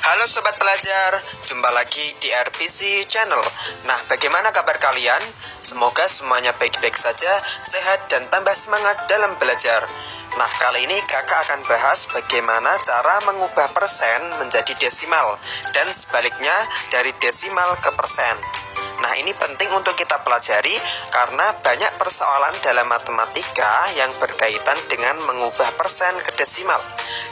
Halo sobat pelajar, jumpa lagi di RPC Channel. Nah, bagaimana kabar kalian? Semoga semuanya baik-baik saja, sehat dan tambah semangat dalam belajar. Nah, kali ini kakak akan bahas bagaimana cara mengubah persen menjadi desimal dan sebaliknya dari desimal ke persen. Nah, ini penting untuk kita pelajari karena banyak persoalan dalam matematika yang berkaitan dengan mengubah persen ke desimal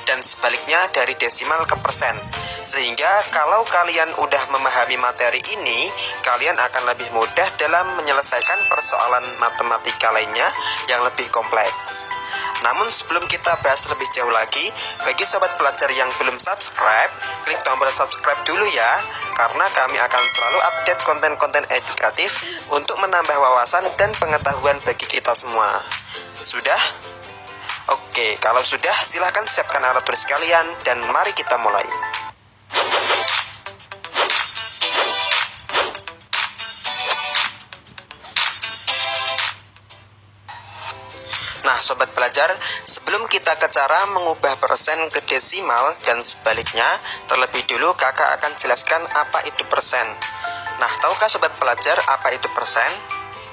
dan sebaliknya dari desimal ke persen. Sehingga kalau kalian udah memahami materi ini, kalian akan lebih mudah dalam menyelesaikan persoalan matematika lainnya yang lebih kompleks. Namun sebelum kita bahas lebih jauh lagi, bagi sobat pelajar yang belum subscribe, klik tombol subscribe dulu ya, karena kami akan selalu update konten-konten edukatif untuk menambah wawasan dan pengetahuan bagi kita semua. Sudah? Oke, kalau sudah silahkan siapkan alat tulis kalian dan mari kita mulai. Nah, sobat pelajar, sebelum kita ke cara mengubah persen ke desimal dan sebaliknya, terlebih dulu kakak akan jelaskan apa itu persen. Nah, tahukah sobat pelajar apa itu persen?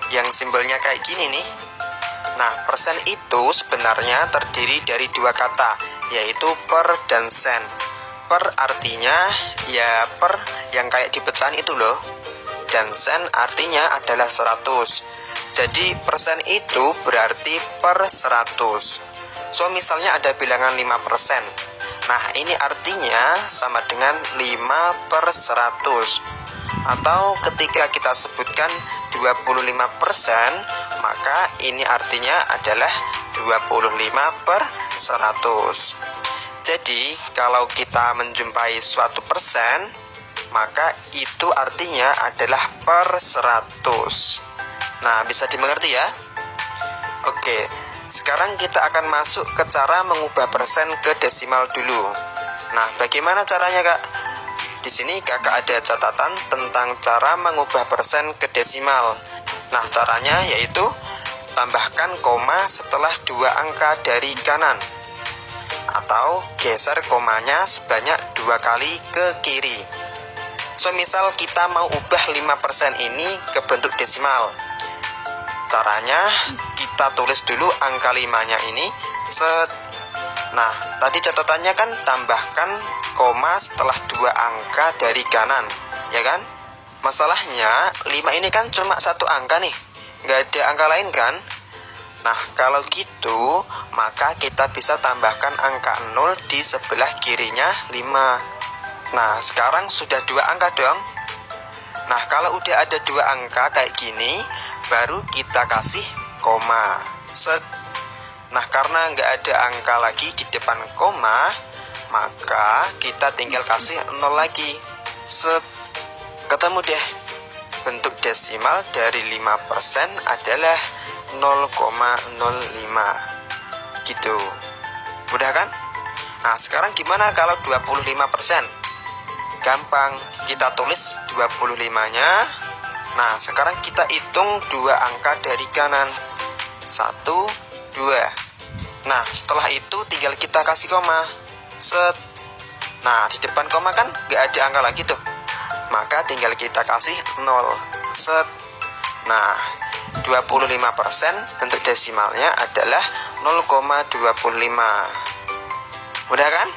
Yang simbolnya kayak gini nih. Nah, persen itu sebenarnya terdiri dari dua kata, yaitu per dan sen. Per artinya ya per yang kayak di pecahan itu loh. Dan sen artinya adalah 100. Jadi persen itu berarti per 100. So misalnya ada bilangan 5%. Nah ini artinya sama dengan 5 per 100. Atau ketika kita sebutkan 25%, maka ini artinya adalah 25 per 100. Jadi kalau kita menjumpai suatu persen, maka itu artinya adalah per 100. Nah, bisa dimengerti ya? Oke, sekarang kita akan masuk ke cara mengubah persen ke desimal dulu. Nah, bagaimana caranya, Kak? Di sini kakak ada catatan tentang cara mengubah persen ke desimal. Nah, caranya yaitu tambahkan koma setelah dua angka dari kanan, atau geser komanya sebanyak 2 kali ke kiri. So, misal kita mau ubah 5% ini ke bentuk desimal. Caranya kita tulis dulu angka 5-nya ini set. Nah, tadi catatannya kan tambahkan koma setelah 2 angka dari kanan, ya kan? Masalahnya 5 ini kan cuma satu angka nih, nggak ada angka lain kan? Nah, kalau gitu maka kita bisa tambahkan angka 0 di sebelah kirinya 5. Nah, sekarang sudah 2 angka dong. Nah, kalau udah ada 2 angka kayak gini, baru kita kasih koma set. Nah, karena nggak ada angka lagi di depan koma, maka kita tinggal kasih 0 lagi set. Ketemu deh. Bentuk desimal dari 5% adalah 0,05 gitu. Mudah kan? Nah, sekarang gimana kalau 25%? Gampang, kita tulis 25-nya. Nah, sekarang kita hitung 2 angka dari kanan. 1, 2. Nah, setelah itu tinggal kita kasih koma set. Nah, di depan koma kan nggak ada angka lagi tuh, maka tinggal kita kasih 0 set. Nah, 25% bentuk desimalnya adalah 0,25. Mudah kan?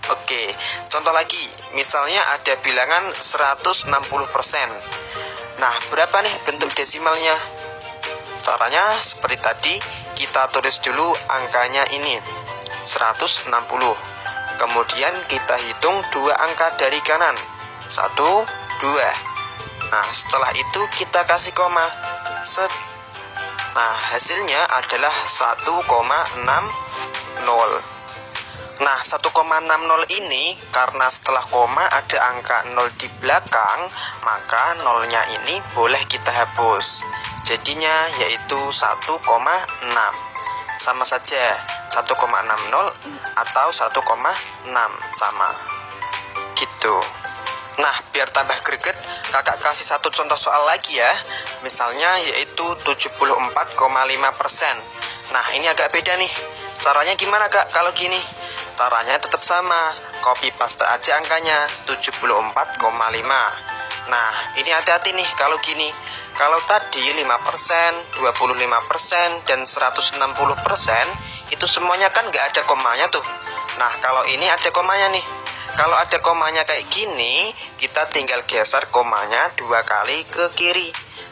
Oke, contoh lagi, misalnya ada bilangan 160%. Nah, berapa nih bentuk desimalnya? Caranya seperti tadi, kita tulis dulu angkanya ini 160. Kemudian kita hitung 2 angka dari kanan 1, 2. Nah, setelah itu kita kasih koma set. Nah, hasilnya adalah 1,60. Nah, 1,60 ini karena setelah koma ada angka 0 di belakang, maka 0-nya ini boleh kita hapus. Jadinya yaitu 1,6. Sama saja, 1,60 atau 1,6 sama. Gitu. Nah, biar tambah greget, kakak kasih satu contoh soal lagi ya. Misalnya yaitu 74,5%. Nah, ini agak beda nih. Caranya gimana, Kak, kalau gini? Caranya tetap sama, copy paste aja angkanya 74,5. Nah, ini hati-hati nih kalau gini. Kalau tadi 5%, 25%, dan 160%, itu semuanya kan nggak ada komanya tuh. Nah, kalau ini ada komanya nih. Kalau ada komanya kayak gini, kita tinggal geser komanya 2 kali ke kiri,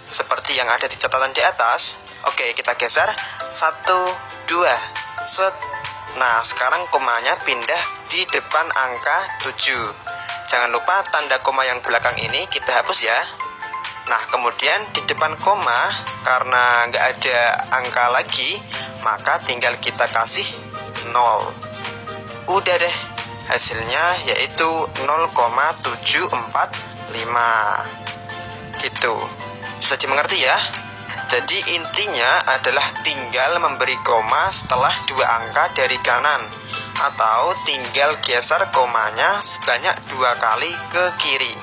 seperti yang ada di catatan di atas. Oke, kita geser 1, 2, set. Nah, sekarang komanya pindah di depan angka 7. Jangan lupa tanda koma yang belakang ini kita hapus ya. Nah, kemudian di depan koma, karena nggak ada angka lagi, maka tinggal kita kasih 0. Udah deh, hasilnya yaitu 0,745. Gitu. Bisa dimengerti ya? Jadi intinya adalah tinggal memberi koma setelah 2 angka dari kanan, atau tinggal geser komanya sebanyak 2 kali ke kiri.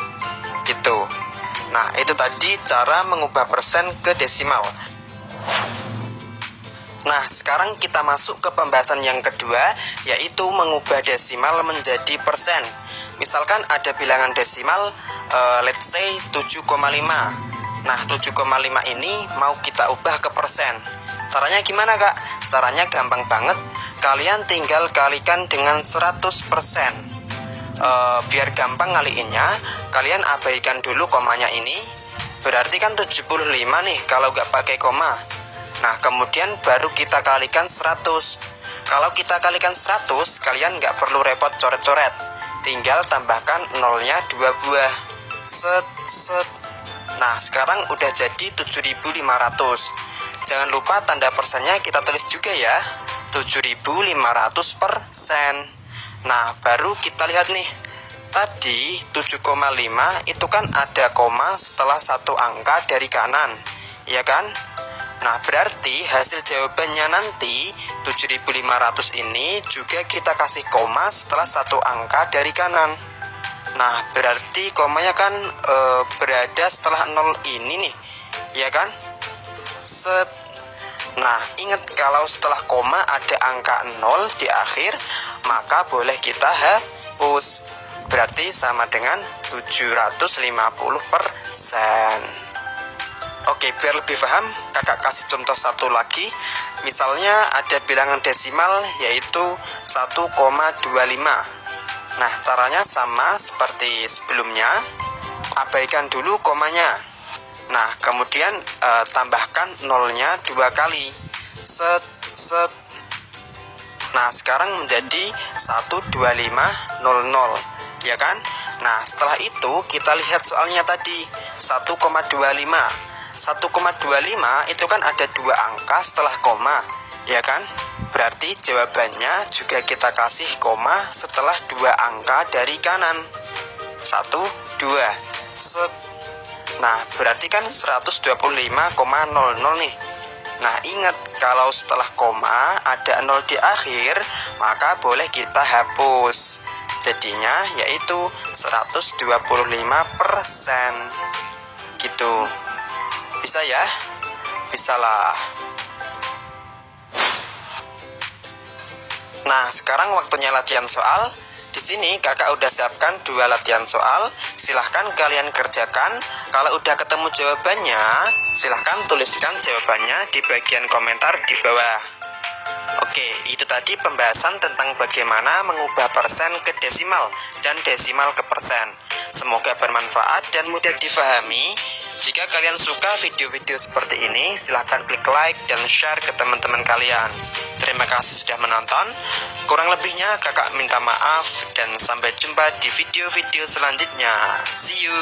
Gitu. Nah, itu tadi cara mengubah persen ke desimal. Nah, sekarang kita masuk ke pembahasan yang kedua, yaitu mengubah desimal menjadi persen. Misalkan ada bilangan desimal, let's say 7,5. Nah, 7,5 ini mau kita ubah ke persen. Caranya gimana, Kak? Caranya gampang banget. Kalian tinggal kalikan dengan 100%. Biar gampang ngaliinnya, kalian abaikan dulu komanya ini. Berarti kan 75 nih kalau nggak pakai koma. Nah, kemudian baru kita kalikan 100. Kalau kita kalikan 100, kalian nggak perlu repot coret-coret. Tinggal tambahkan nolnya 2 buah. Set, set. Nah, sekarang udah jadi 7.500. Jangan lupa tanda persennya kita tulis juga ya, 7.500%. Nah, baru kita lihat nih. Tadi 7,5 itu kan ada koma setelah satu angka dari kanan, ya kan? Nah, berarti hasil jawabannya nanti 7.500 ini juga kita kasih koma setelah satu angka dari kanan. Nah, berarti komanya kan berada setelah 0 ini nih, ya kan? Set. Nah, ingat kalau setelah koma ada angka 0 di akhir, maka boleh kita hapus. Berarti sama dengan 750%. Oke, biar lebih paham, kakak kasih contoh satu lagi. Misalnya ada bilangan desimal yaitu 1,25. Nah, caranya sama seperti sebelumnya. Abaikan dulu komanya. Nah, kemudian tambahkan nolnya 2 kali. Set, set. Nah, sekarang menjadi 12500, ya kan? Nah, setelah itu kita lihat soalnya tadi 1,25. 1,25 itu kan ada 2 angka setelah koma, ya kan? Berarti jawabannya juga kita kasih koma setelah 2 angka dari kanan. 1, 2. Set. Nah, berarti kan 125,00 nih. Nah, ingat kalau setelah koma ada 0 di akhir, maka boleh kita hapus. Jadinya yaitu 125%. Gitu. Bisa ya? Bisalah. Nah, sekarang waktunya latihan soal. Di sini kakak udah siapkan 2 latihan soal. Silahkan kalian kerjakan. Kalau udah ketemu jawabannya, silahkan tuliskan jawabannya di bagian komentar di bawah. Oke, itu tadi pembahasan tentang bagaimana mengubah persen ke desimal dan desimal ke persen. Semoga bermanfaat dan mudah difahami. Jika kalian suka video-video seperti ini, silahkan klik like dan share ke teman-teman kalian. Terima kasih sudah menonton. Kurang lebihnya kakak minta maaf dan sampai jumpa di video-video selanjutnya. See you.